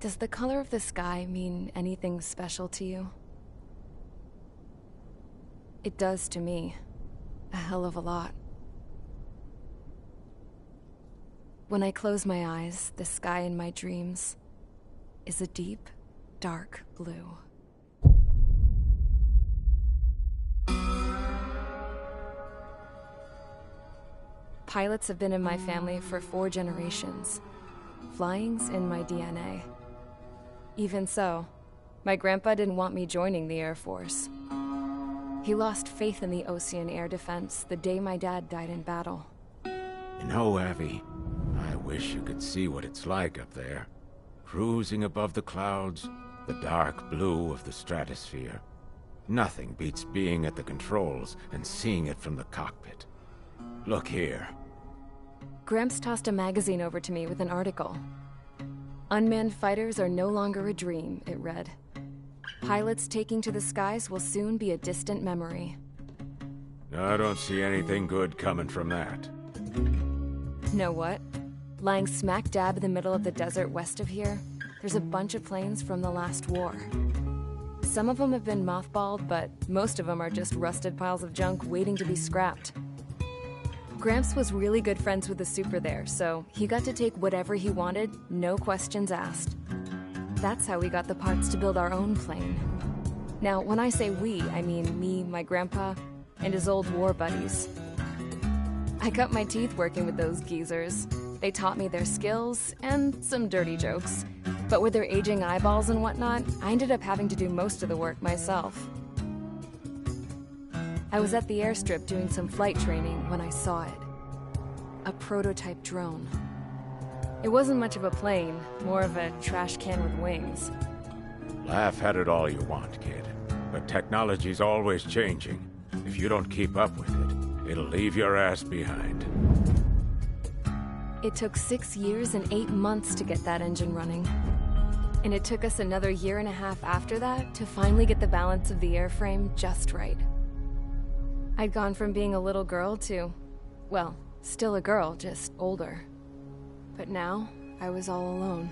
Does the color of the sky mean anything special to you? It does to me. A hell of a lot. When I close my eyes, the sky in my dreams is a deep, dark blue. Pilots have been in my family for 4 generations. Flying's in my DNA. Even so, my grandpa didn't want me joining the Air Force. He lost faith in the Ocean Air Defense the day my dad died in battle. You know, Abby, I wish you could see what it's like up there. Cruising above the clouds, the dark blue of the stratosphere. Nothing beats being at the controls and seeing it from the cockpit. Look here. Gramps tossed a magazine over to me with an article. Unmanned fighters are no longer a dream, it read. Pilots taking to the skies will soon be a distant memory. I don't see anything good coming from that. Know what? Lying smack dab in the middle of the desert west of here, there's a bunch of planes from the last war. Some of them have been mothballed, but most of them are just rusted piles of junk waiting to be scrapped. Gramps was really good friends with the super there, so he got to take whatever he wanted, no questions asked. That's how we got the parts to build our own plane. Now, when I say we, I mean me, my grandpa, and his old war buddies. I cut my teeth working with those geezers. They taught me their skills, and some dirty jokes. But with their aging eyeballs and whatnot, I ended up having to do most of the work myself. I was at the airstrip doing some flight training when I saw it. A prototype drone. It wasn't much of a plane, more of a trash can with wings. Laugh at it all you want, kid. But technology's always changing. If you don't keep up with it, it'll leave your ass behind. It took 6 years and 8 months to get that engine running. And it took us another 1.5 years after that to finally get the balance of the airframe just right. I'd gone from being a little girl to, well, still a girl, just older. But now, I was all alone.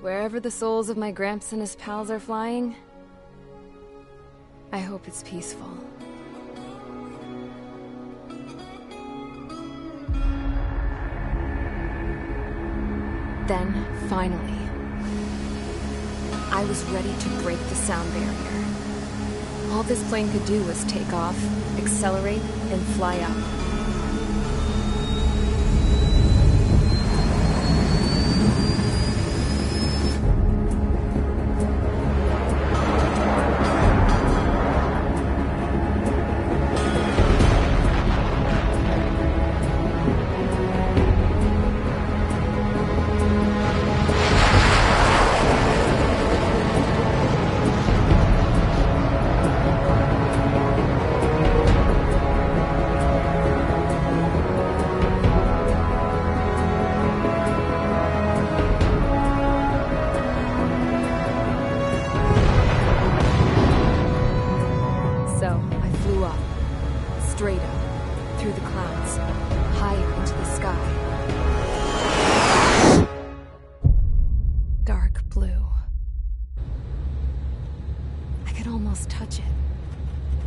Wherever the souls of my Gramps and his pals are flying, I hope it's peaceful. Then, finally, I was ready to break the sound barrier. All this plane could do was take off, accelerate, and fly up. Straight up, through the clouds, higher into the sky. Dark blue. I could almost touch it.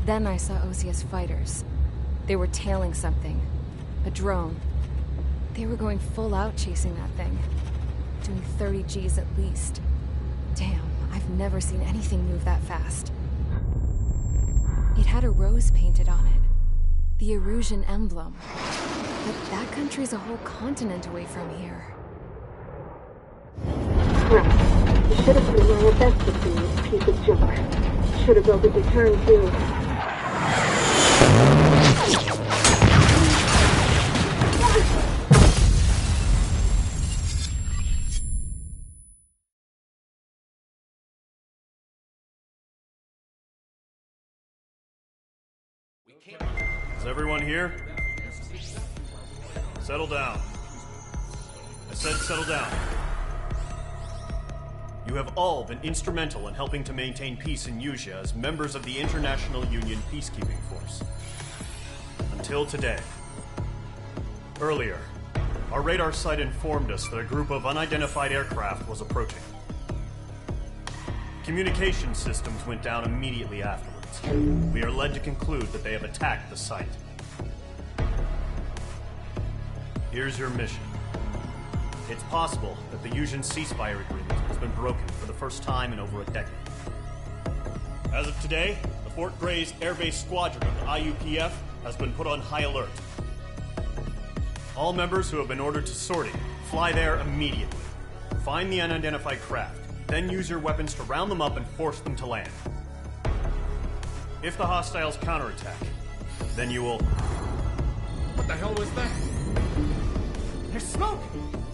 Then I saw Ozia's fighters. They were tailing something. A drone. They were going full out chasing that thing. Doing 30 Gs at least. Damn, I've never seen anything move that fast. It had a rose painted on it. The Erusian emblem. But that country's a whole continent away from here. Right. You should have been wearing a vest with you, piece of junk. Should have built a return too. Is everyone here? Settle down. I said settle down. You have all been instrumental in helping to maintain peace in Usea as members of the International Union Peacekeeping Force. Until today. Earlier, our radar site informed us that a group of unidentified aircraft was approaching. Communication systems went down immediately afterwards. We are led to conclude that they have attacked the site. Here's your mission. It's possible that the Usean ceasefire agreement has been broken for the first time in over a decade. As of today, the Fort Gray's Air Base Squadron of the IUPF has been put on high alert. All members who have been ordered to sortie, fly there immediately. Find the unidentified craft, then use your weapons to round them up and force them to land. If the hostiles counterattack, then you will... What the hell was that? There's smoke!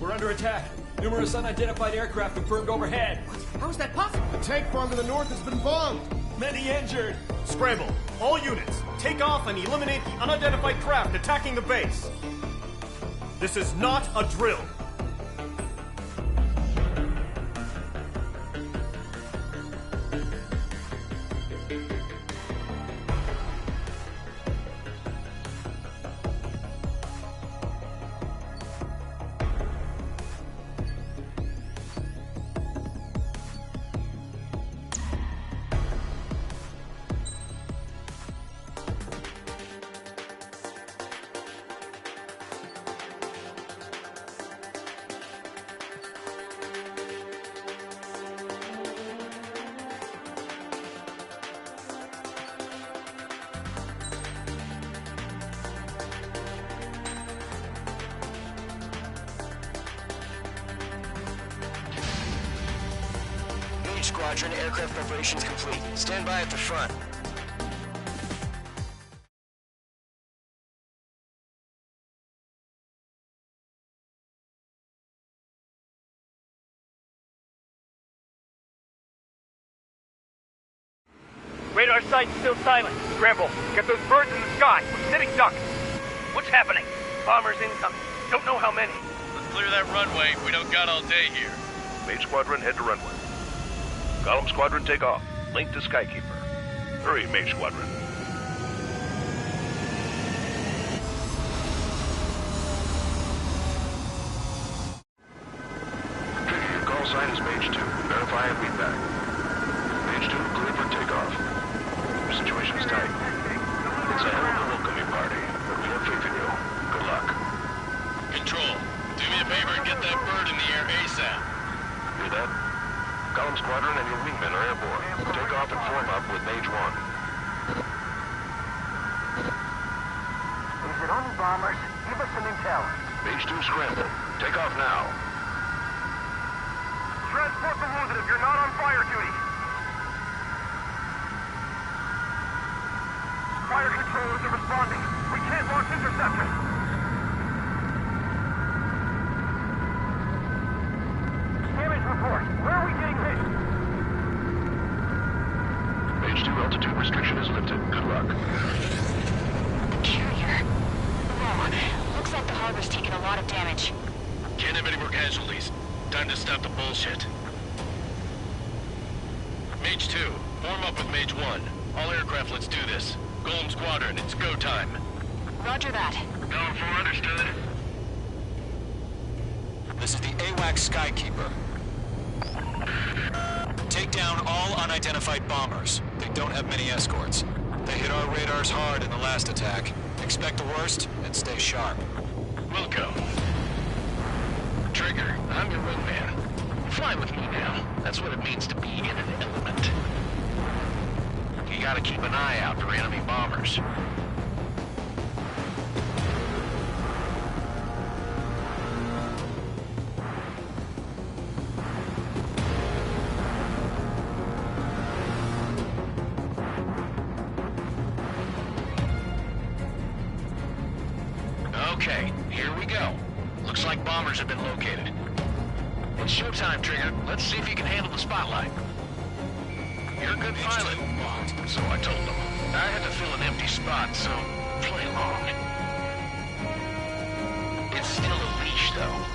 We're under attack. Numerous unidentified aircraft confirmed overhead. What? How is that possible? The tank farm to the north has been bombed. Many injured. Scramble! All units, take off and eliminate the unidentified craft attacking the base. This is not a drill. Squadron, aircraft preparations complete. Stand by at the front. Radar site's still silent. Scramble. Get those birds in the sky. We're sitting ducks. What's happening? Bombers incoming. Don't know how many. Let's clear that runway. We don't got all day here. Mage Squadron, head to runway. Column Squadron, take off. Link to Skykeeper. Hurry, Mage Squadron. Trigger, your call sign is Mage 2. Verify and be back. Mage 2, clear for takeoff. Your situation is tight. It's a hell of a welcoming party, but we have faith in you. Good luck. Control, do me a favor and get that bird in the air ASAP. Hear that? Column Squadron and your wingmen are airborne. Take off and form up with Mage 1. Is it only bombers? Give us some intel. Mage 2, scramble. Take off now. Transport the wounded if you're not on fire duty. Fire controllers are responding. We can't launch interceptors. Damage report. Where are we getting hit? Mage 2, altitude restriction is lifted. Good luck. Carrier. Whoa. Looks like the harbor's taken a lot of damage. Can't have any more casualties. Time to stop the bullshit. Mage 2, form up with Mage 1. All aircraft, let's do this. Golem Squadron, it's go time. Roger that. Going for understood. This is the AWAC Skykeeper. Take down all unidentified bombers. They don't have many escorts. They hit our radars hard in the last attack. Expect the worst and stay sharp. Wilco. Trigger, I'm your wingman. Fly with me now. That's what it means to be in an element. You gotta keep an eye out for enemy bombers. Okay, here we go. Looks like bombers have been located. It's showtime, Trigger. Let's see if you can handle the spotlight. You're a good pilot, so I told them. I had to fill an empty spot, so play along. It's still a leash, though.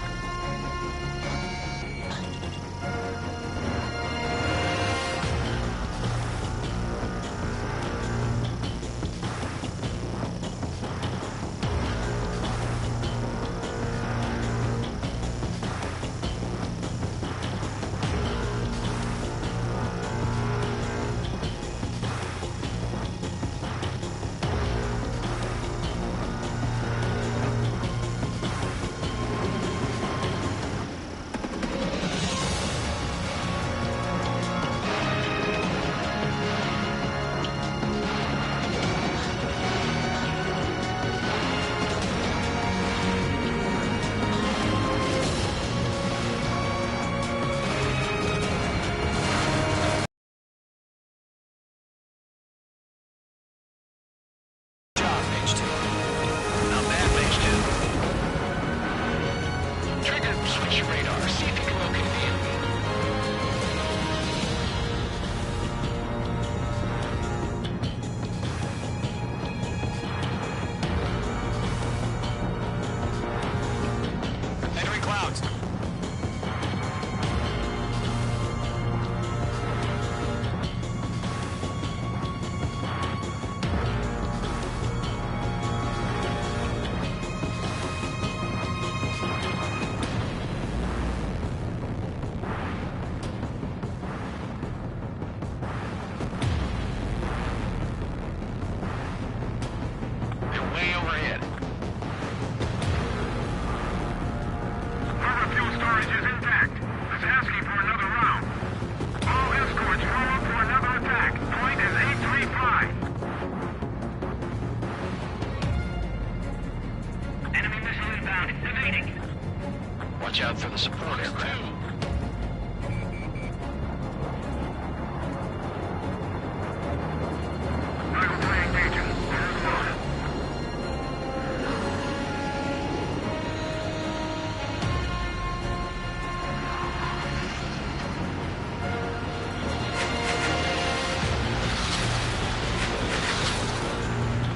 Watch out for the support aircraft.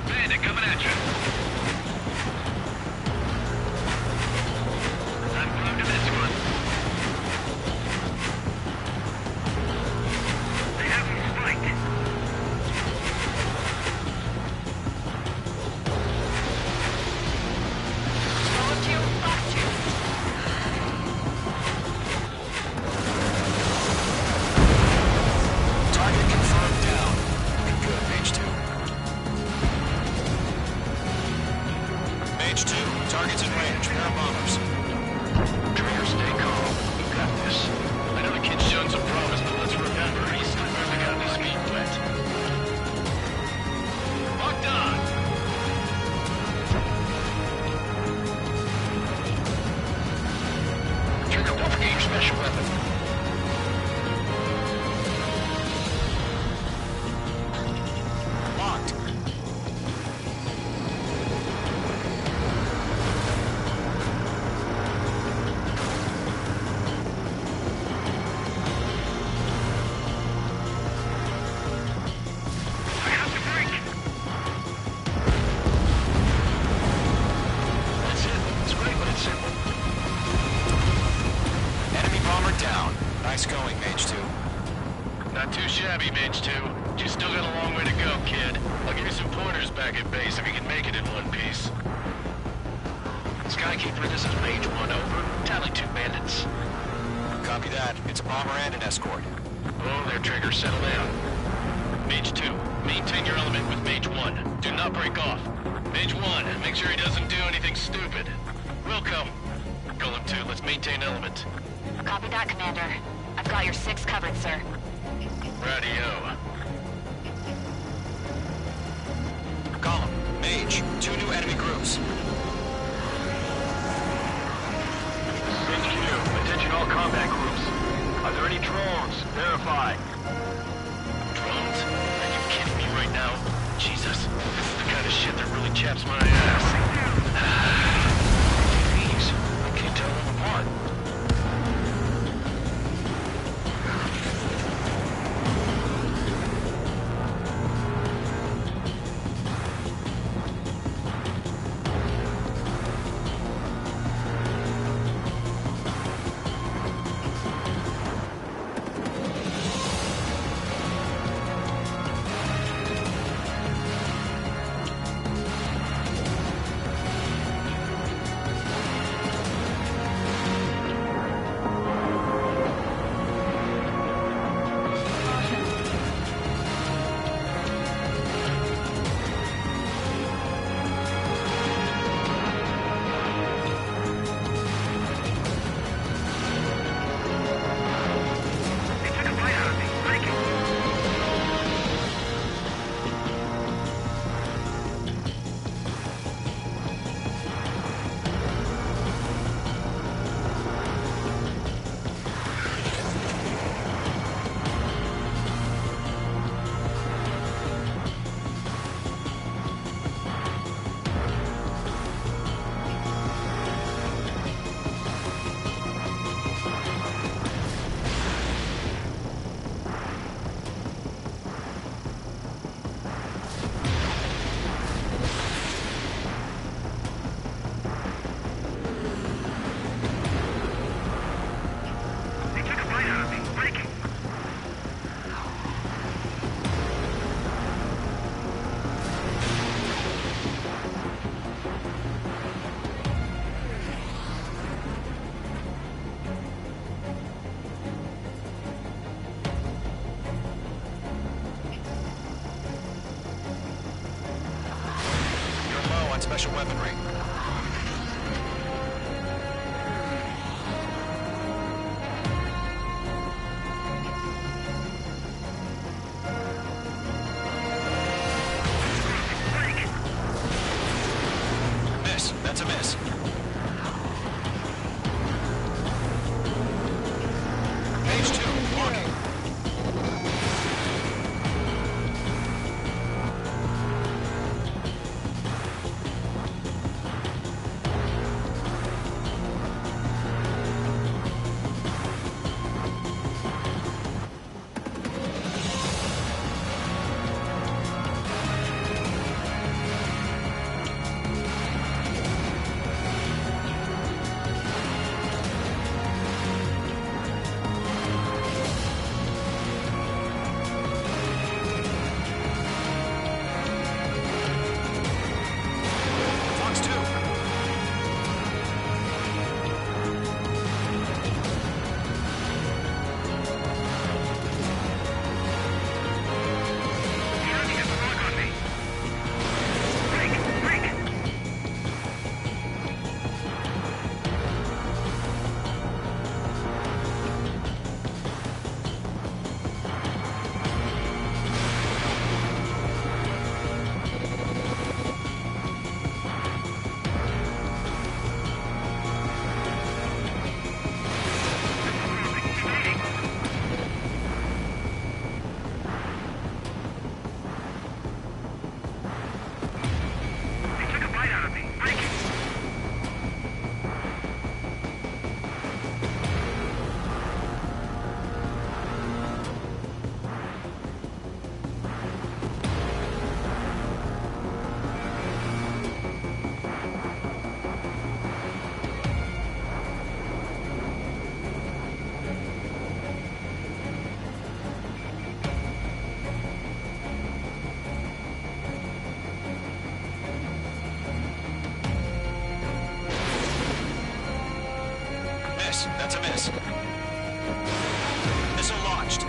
Bandit coming at you. Targets in range. Pair of bombers. Trigger, stay calm. You got this. I know the kid's shown some promise, but let's remember, he's still barely got his feet wet. Locked on! Trigger, don't forget your special weapon. Locked. Nice going, Mage 2. Not too shabby, Mage 2. You still got a long way to go, kid. I'll give you some pointers back at base if you can make it in one piece. Skykeeper, this is Mage 1, over. Tally 2 bandits. Copy that. It's a bomber and an escort. Oh, there, Trigger. Settle down. Mage 2, maintain your element with Mage 1. Do not break off. Mage 1, make sure he doesn't do anything stupid. Wilco. Golem 2, let's maintain element. Copy that, Commander. I've got your 6 covered, sir. Radio. Column, Mage, 2 new enemy groups. HQ, attention all combat groups. Are there any drones? Verify. Drones? Are you kidding me right now? Jesus, this is the kind of shit that really chaps my ass. special weaponry. Miss. That's a miss. Page 2, walking. Fox 2. Miss. That's a miss. Missile launched.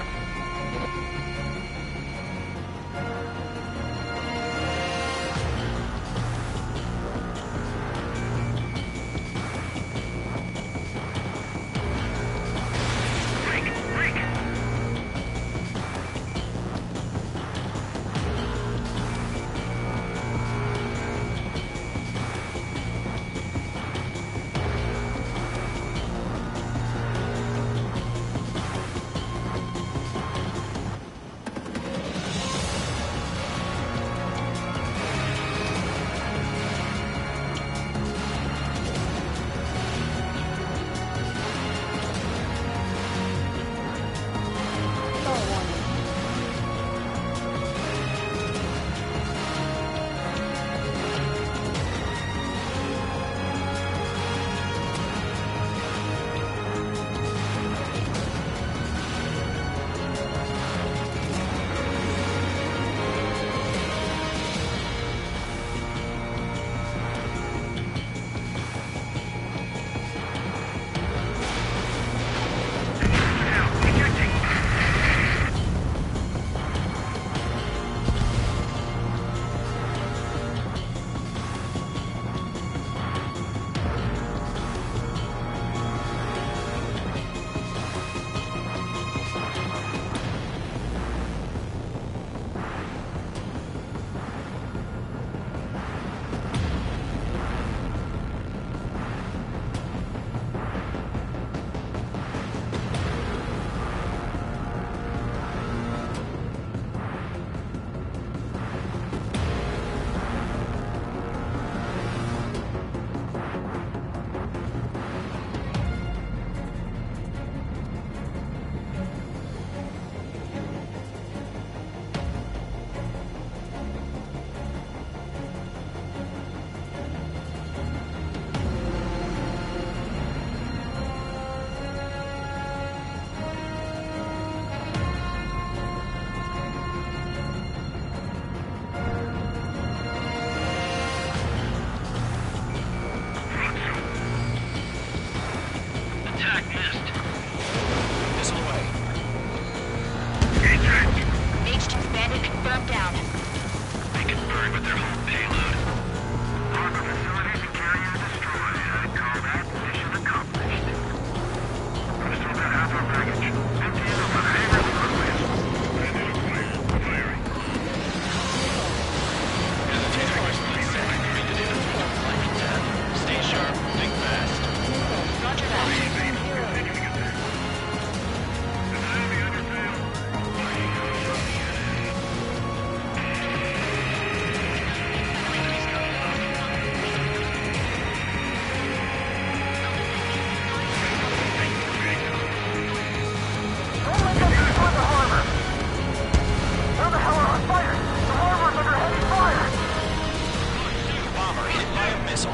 missile.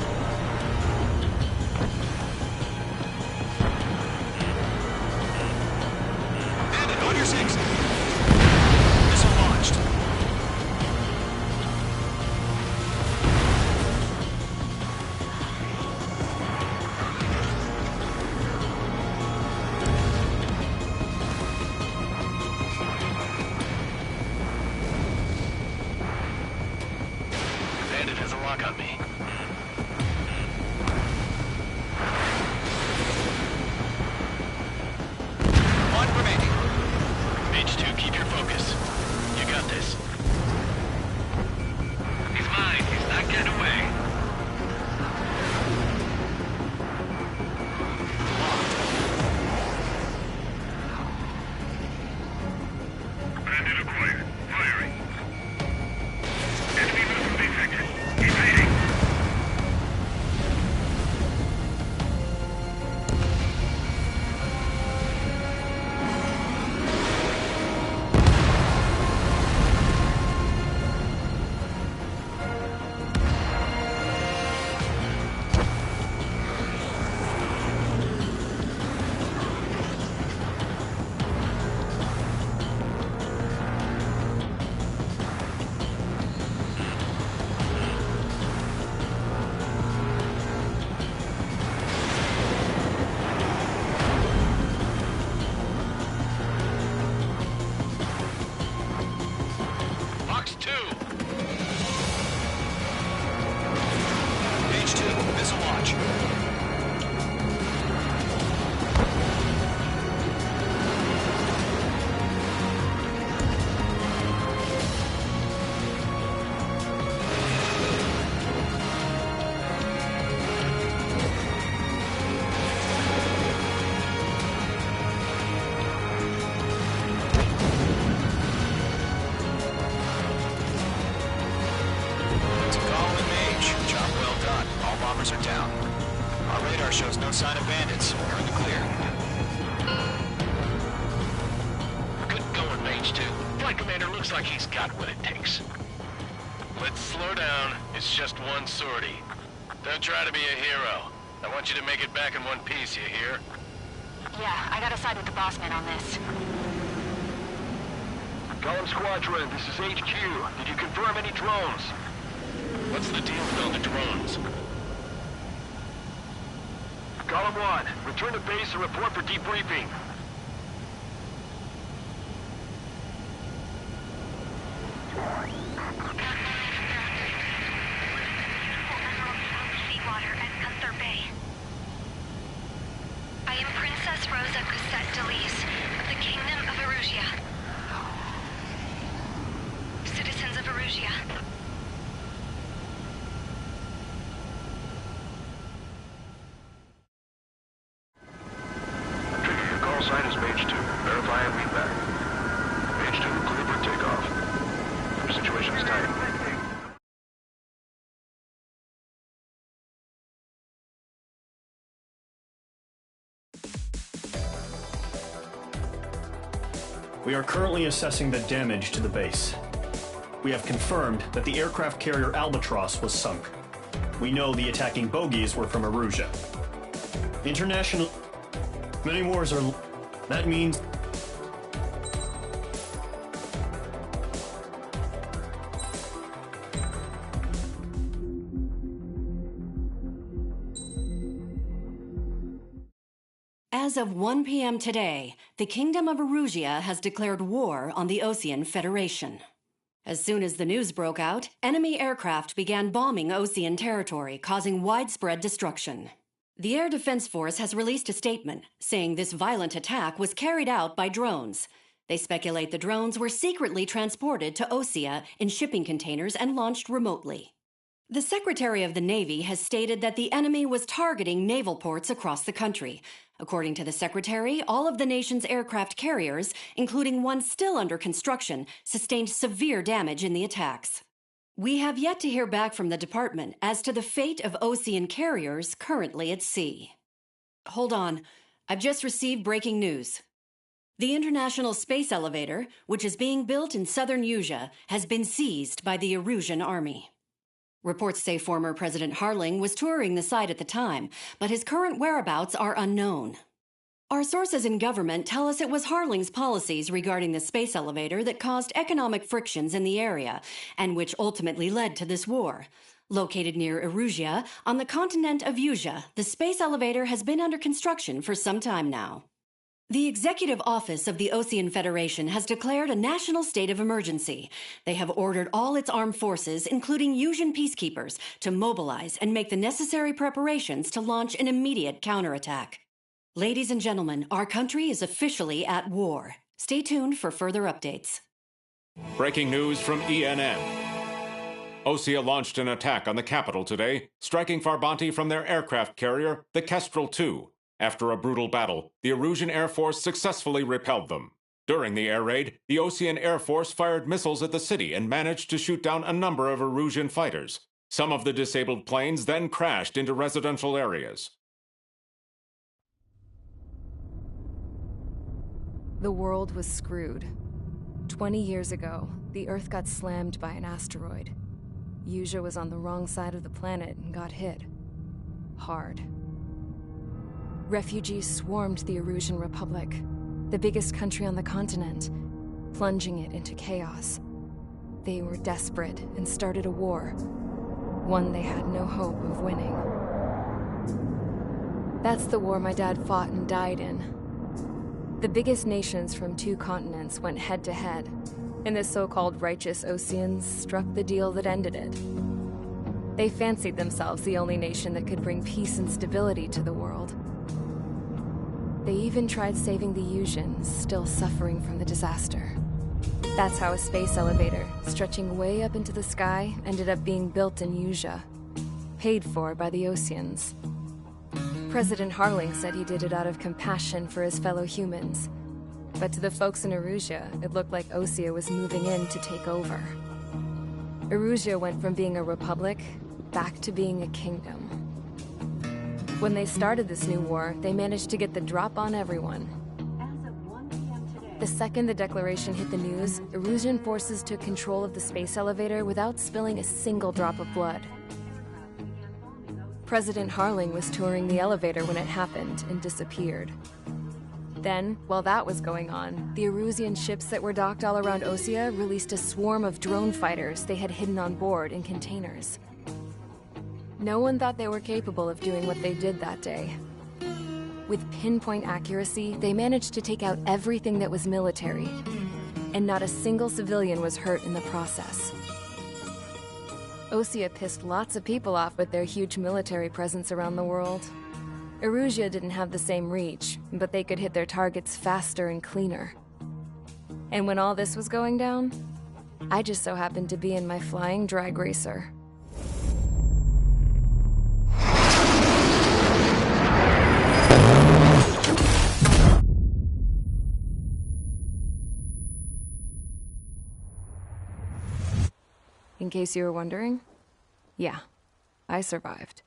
Bandit, on your six. Missile launched. Bandit has a lock on me. One remaining. H2, keep your focus. You got this. He's mine. He's not getting away. Bandit acquired. Firing. Enemy missile detected. Evading. Box 2. H2, missile launch. To Colin and Mage, job well done. All bombers are down. Our radar shows no sign of bandits. You're in the clear. Good going, Mage 2. Flight Commander looks like he's got what it takes. Let's slow down. It's just one sortie. Don't try to be a hero. I want you to make it back in one piece, you hear? Yeah, I gotta side with the boss man on this. Column Squadron, this is HQ. Did you confirm any drones? What's the deal with all the drones? Column 1, return to base and report for debriefing. Seawater at Gunther Bay. I am Princess Rosa Cosette Delise of the Kingdom of Erusia. Citizens of Erusia. Trigger, your call sign is Mage 2. Verify and read back. Mage 2, clear for takeoff. Situation is tight. We are currently assessing the damage to the base. We have confirmed that the aircraft carrier Albatross was sunk. We know the attacking bogies were from Erusia. International... Many wars are... That means... As of 1 p.m. today, the Kingdom of Erusia has declared war on the Osean Federation. As soon as the news broke out, enemy aircraft began bombing Osean territory, causing widespread destruction. The Air Defense Force has released a statement saying this violent attack was carried out by drones. They speculate the drones were secretly transported to Osea in shipping containers and launched remotely. The Secretary of the Navy has stated that the enemy was targeting naval ports across the country. According to the Secretary, all of the nation's aircraft carriers, including one still under construction, sustained severe damage in the attacks. We have yet to hear back from the department as to the fate of Osean carriers currently at sea. Hold on. I've just received breaking news. The International Space Elevator, which is being built in southern Erusia, has been seized by the Erusian army. Reports say former President Harling was touring the site at the time, but his current whereabouts are unknown. Our sources in government tell us it was Harling's policies regarding the space elevator that caused economic frictions in the area, and which ultimately led to this war. Located near Erusia, on the continent of Usia, the space elevator has been under construction for some time now. The Executive Office of the Ocean Federation has declared a national state of emergency. They have ordered all its armed forces, including Usian peacekeepers, to mobilize and make the necessary preparations to launch an immediate counterattack. Ladies and gentlemen, our country is officially at war. Stay tuned for further updates. Breaking news from ENN. Osea launched an attack on the capital today, striking Farbanti from their aircraft carrier, the Kestrel II. After a brutal battle, the Erusian Air Force successfully repelled them. During the air raid, the Ocean Air Force fired missiles at the city and managed to shoot down a number of Erusian fighters. Some of the disabled planes then crashed into residential areas. The world was screwed. 20 years ago, the Earth got slammed by an asteroid. Usia was on the wrong side of the planet and got hit. Hard. Refugees swarmed the Erusian Republic, the biggest country on the continent, plunging it into chaos. They were desperate and started a war, one they had no hope of winning. That's the war my dad fought and died in. The biggest nations from 2 continents went head-to-head, and the so-called righteous Oceans struck the deal that ended it. They fancied themselves the only nation that could bring peace and stability to the world. They even tried saving the Usians, still suffering from the disaster. That's how a space elevator, stretching way up into the sky, ended up being built in Usia, paid for by the Oceans. President Harling said he did it out of compassion for his fellow humans. But to the folks in Erusia, it looked like Osea was moving in to take over. Erusia went from being a republic back to being a kingdom. When they started this new war, they managed to get the drop on everyone. The second the declaration hit the news, Erusian forces took control of the space elevator without spilling a single drop of blood. President Harling was touring the elevator when it happened and disappeared. Then, while that was going on, the Erusian ships that were docked all around Osea released a swarm of drone fighters they had hidden on board in containers. No one thought they were capable of doing what they did that day. With pinpoint accuracy, they managed to take out everything that was military, and not a single civilian was hurt in the process. Osea pissed lots of people off with their huge military presence around the world. Erusia didn't have the same reach, but they could hit their targets faster and cleaner. And when all this was going down, I just so happened to be in my flying drag racer. In case you were wondering, yeah, I survived.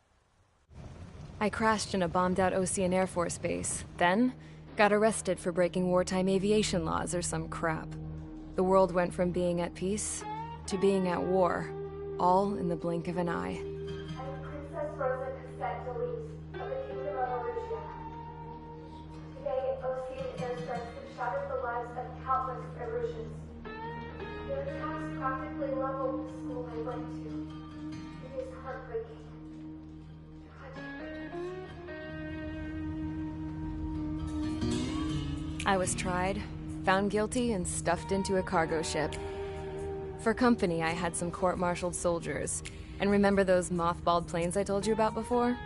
I crashed in a bombed-out Ocean Air Force base, then got arrested for breaking wartime aviation laws or some crap. The world went from being at peace to being at war, all in the blink of an eye. Princess Rosa Cassette Delise of the Kingdom of Erusia. Today, Ocean airstrikes have shattered the lives of countless Erusians. Their attacks practically leveled the school I went to. It is heartbreaking. I was tried, found guilty, and stuffed into a cargo ship. For company, I had some court-martialed soldiers. And remember those mothballed planes I told you about before?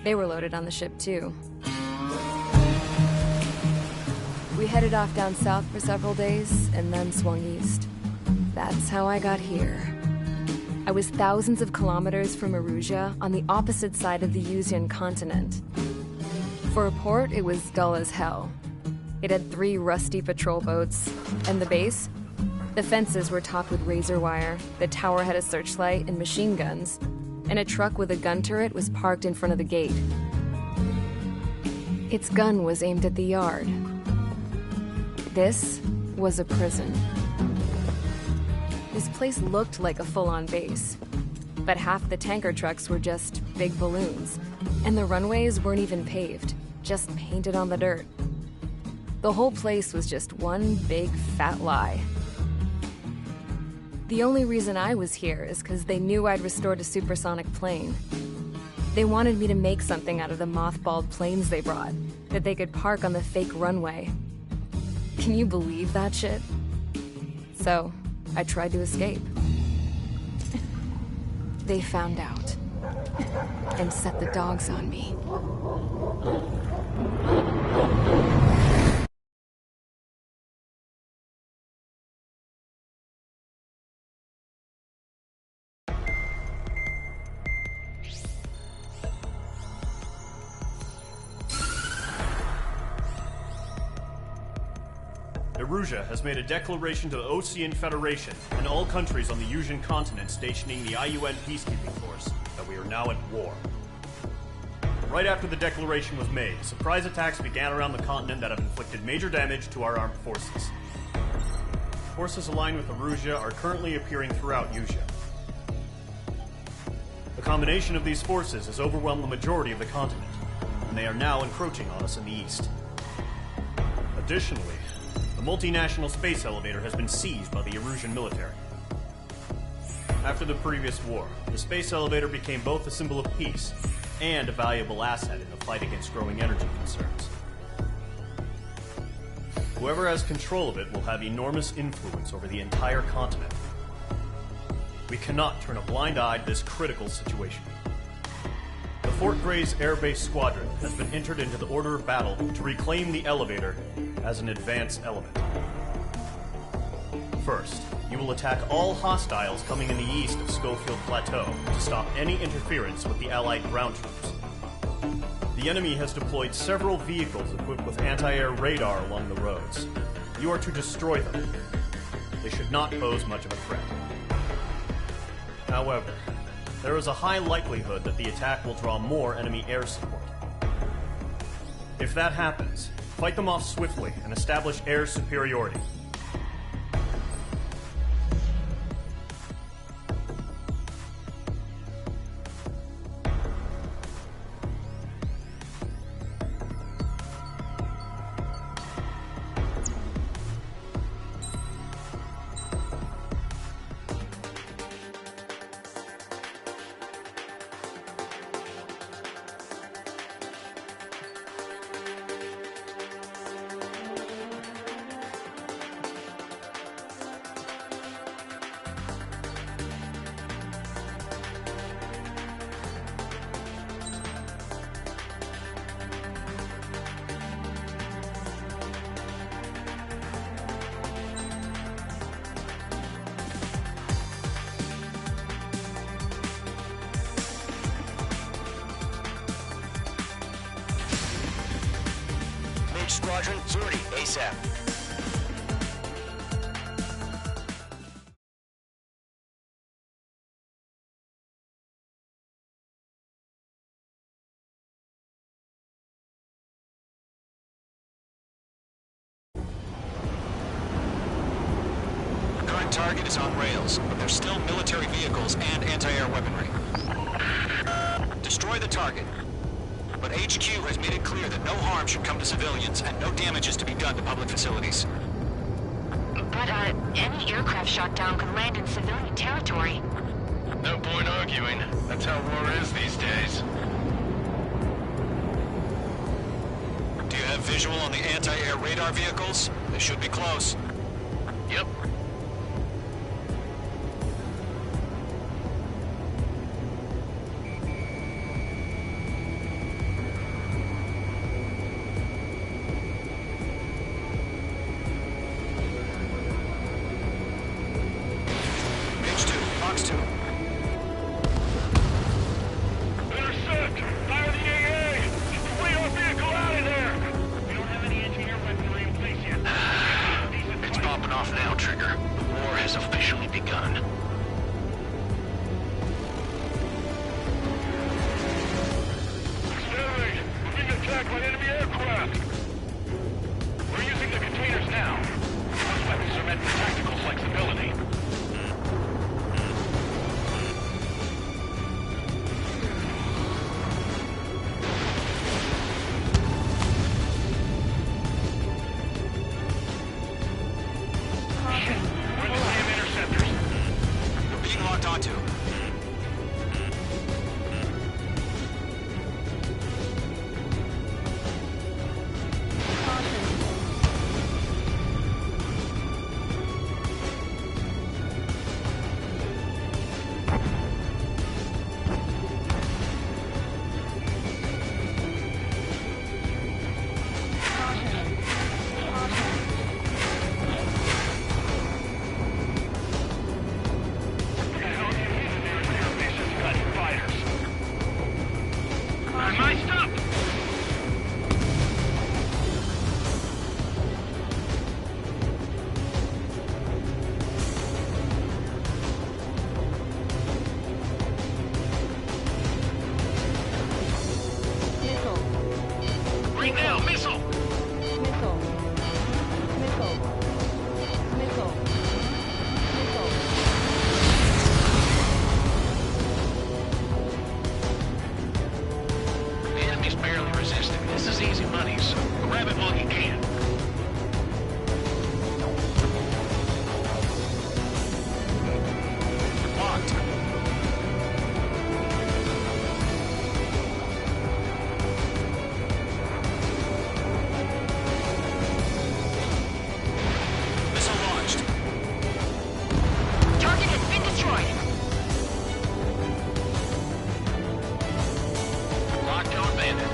They were loaded on the ship, too. We headed off down south for several days, and then swung east. That's how I got here. I was thousands of kilometers from Erusia, on the opposite side of the Usian continent. For a port, it was dull as hell. It had 3 rusty patrol boats, and the base? The fences were topped with razor wire, the tower had a searchlight and machine guns, and a truck with a gun turret was parked in front of the gate. Its gun was aimed at the yard. This was a prison. This place looked like a full-on base, but half the tanker trucks were just big balloons, and the runways weren't even paved, just painted on the dirt. The whole place was just one big fat lie. The only reason I was here is because they knew I'd restored a supersonic plane. They wanted me to make something out of the mothballed planes they brought, that they could park on the fake runway. Can you believe that shit? So, I tried to escape. They found out, and set the dogs on me. Erusia has made a declaration to the Osean Federation and all countries on the Yusian continent stationing the IUN peacekeeping force that we are now at war. Right after the declaration was made, surprise attacks began around the continent that have inflicted major damage to our armed forces. Forces aligned with Erusia are currently appearing throughout Yusia. The combination of these forces has overwhelmed the majority of the continent, and they are now encroaching on us in the east. Additionally, the multinational space elevator has been seized by the Erusian military. After the previous war, the space elevator became both a symbol of peace and a valuable asset in the fight against growing energy concerns. Whoever has control of it will have enormous influence over the entire continent. We cannot turn a blind eye to this critical situation. The Fort Grays Air Base Squadron has been entered into the order of battle to reclaim the elevator as an advance element. First, you will attack all hostiles coming in the east of Schofield Plateau to stop any interference with the Allied ground troops. The enemy has deployed several vehicles equipped with anti-air radar along the roads. You are to destroy them. They should not pose much of a threat. However, there is a high likelihood that the attack will draw more enemy air support. If that happens, fight them off swiftly and establish air superiority. Squadron, sortie, ASAP. The current target is on rails, but there's still military vehicles and anti-air weaponry. Destroy the target. But HQ has made it clear that no harm should come to civilians and no damage is to be done to public facilities. But, any aircraft shot down could land in civilian territory. No point arguing. That's how war is these days. Do you have visual on the anti-air radar vehicles? They should be close. Yep. Intercept! Fire the AA! Flee our vehicle out of there! We don't have any anti-air weaponry in place yet. It's popping off now, Trigger. My stuff! Right now, missile! The enemy's barely resisting. This is easy money, so grab it while you can. Locked. Missile launched. Target has been destroyed. Locked on bandit.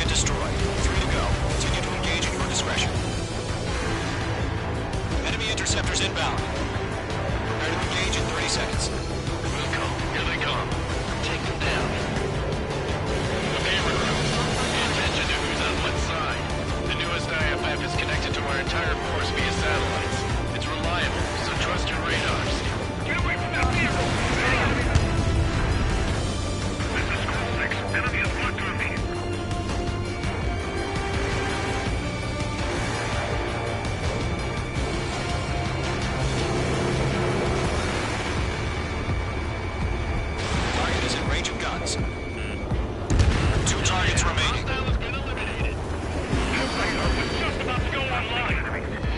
Target destroyed. 3 to go. Continue to engage at your discretion. Enemy interceptors inbound. Prepare to engage in 30 seconds. Wilco, here they come. Take them down. Okay, recruits. Pay attention to who's on what side. The newest IFF is connected to our entire force via satellites. It's reliable, so trust your radars. Get away from that vehicle! This is School 6. Enemy is locked on me. Target is in range of guns. 2 targets remaining. Hostile has been eliminated. Radar was just about to go online.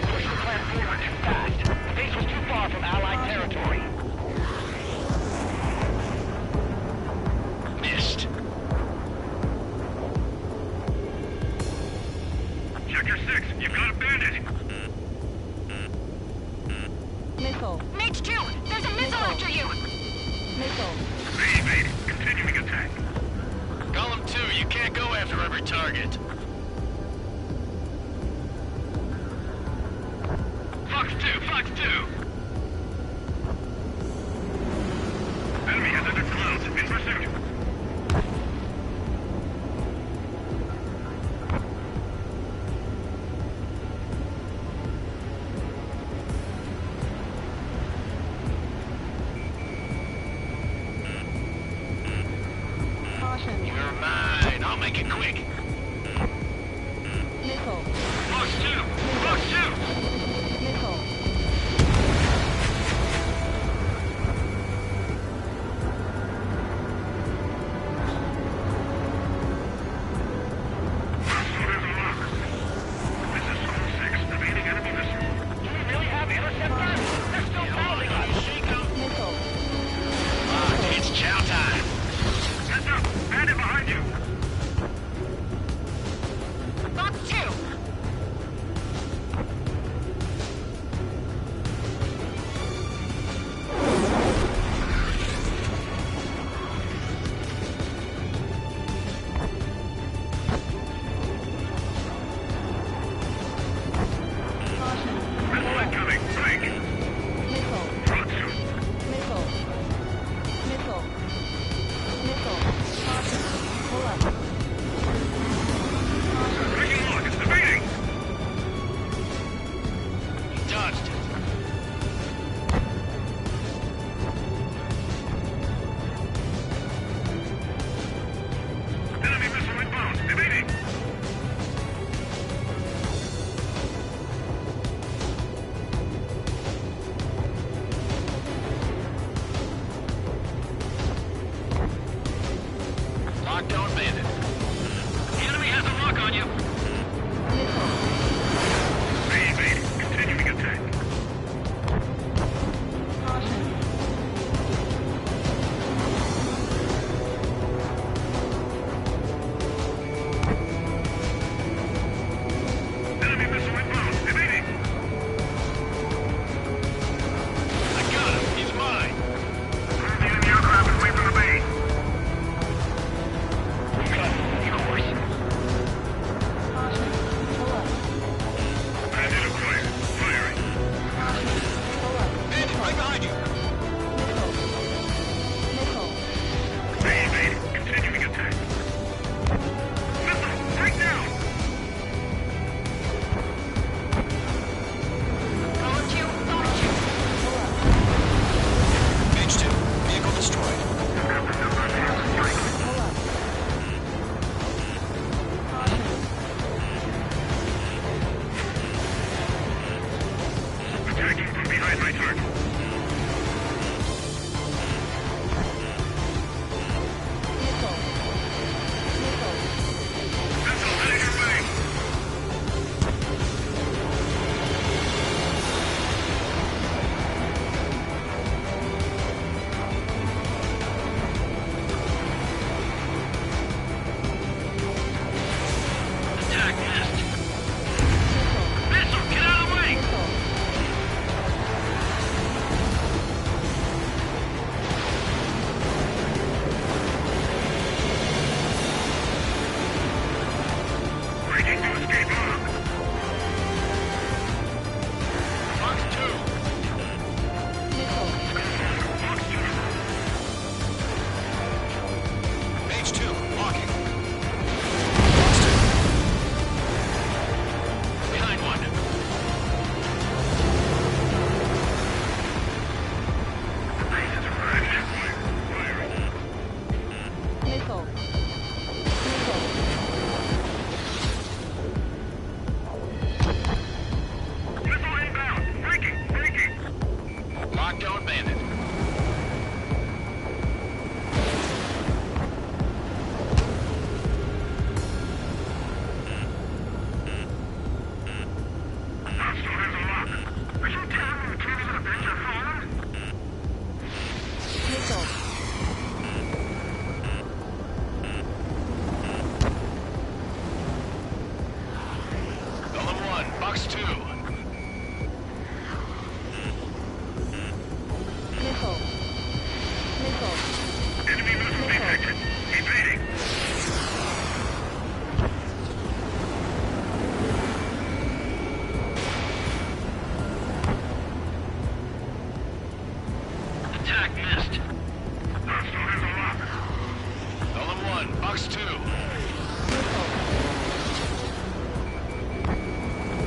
Push the plan forward too fast. Base was too far from Allied territory. Missed. Sector 6, you've got a bandit. Missile. Mage 2, there's a missile after you. Missile. Evade. Continuing attack. Column 2, you can't go after every target. Fox 2, Fox 2. Enemy has entered clouds. In pursuit. Caution. You're mine. I'll make it quick. Missile. Fox 2, Fox 2. Missile. So there's a lock. This is School 6. Evading enemy missile. Do we really have interceptors? They're still following us. Missile. It's chow time. Heads up. Bandit behind you. Box 2. Missile incoming. Break. Missile. Fox 2. Missile. Missile. Missile. Caution. Pull up. Breaking lock. It's evading. Dodged it. Enemy missile inbound. Evading. Lockdown bandit. The enemy has a lock on you. Evading. Continuing attack. Caution. Enemy missile inbound. Evading. I got him. He's mine. Move the enemy aircraft away from the base. Got Missile. Missile inbound. Freaking. Lockdown bandit. Box 2. Missile. Enemy missile detected. Evading. Attack missed. LM1, box 2.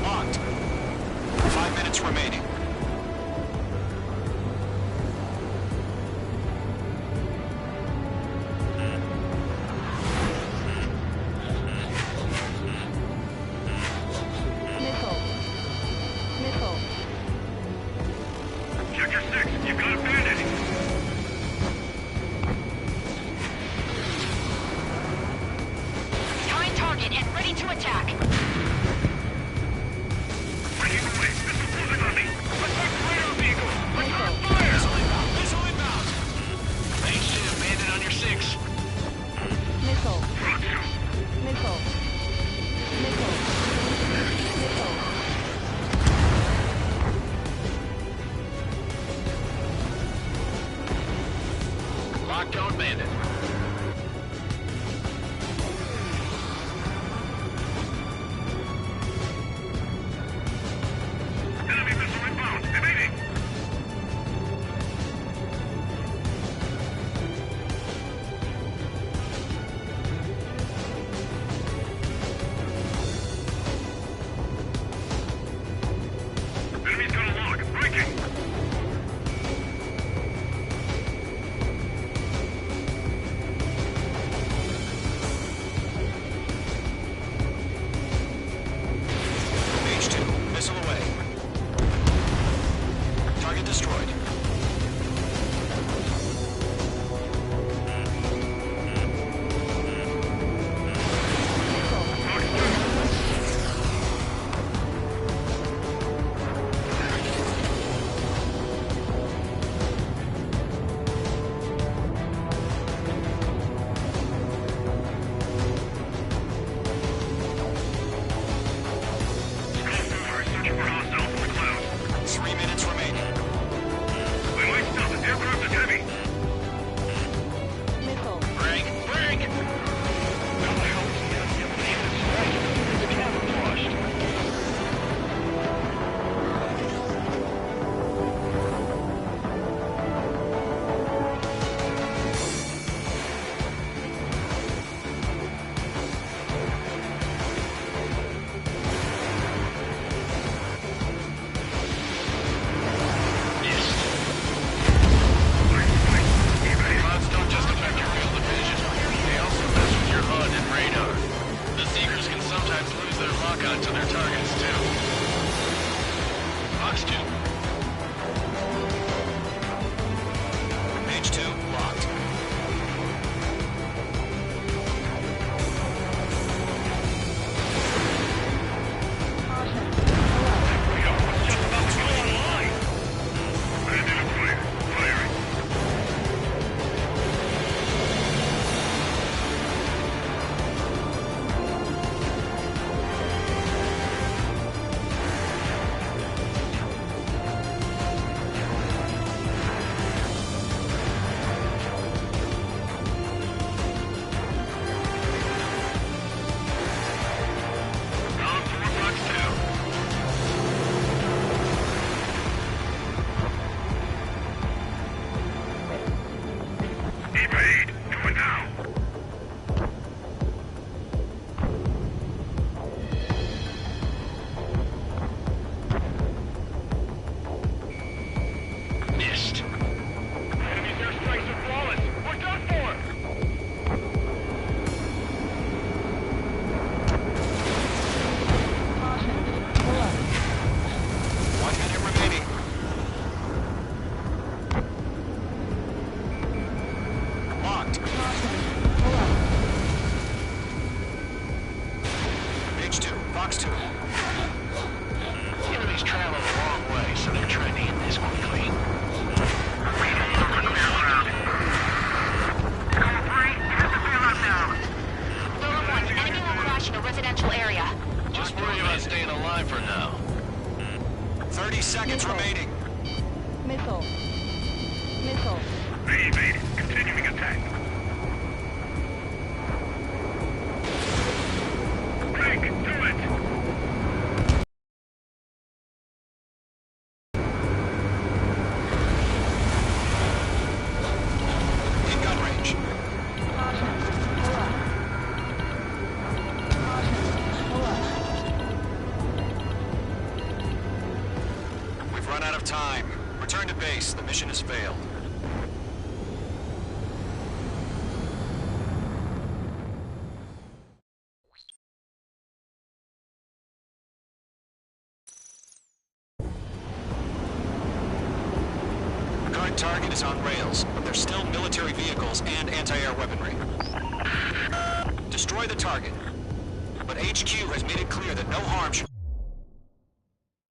Locked. 5 minutes remaining. Missile. Check your 6. You've got a bandit. Behind target and ready to attack. Breaking away. Missile closing on me. Attack the radar vehicle. Return fire. Missile inbound. Missile inbound. Range 2. Bandit on your 6. Missile. Front 2. Missile. Lockdown bandit. 30 seconds remaining. Missile. Missile. They evaded. Continuing attack. Break, do it! In gun range. We've run out of time. Return to base. The mission has failed. Current target is on rails, but there's still military vehicles and anti-air weaponry. Destroy the target. But HQ has made it clear that no harm should...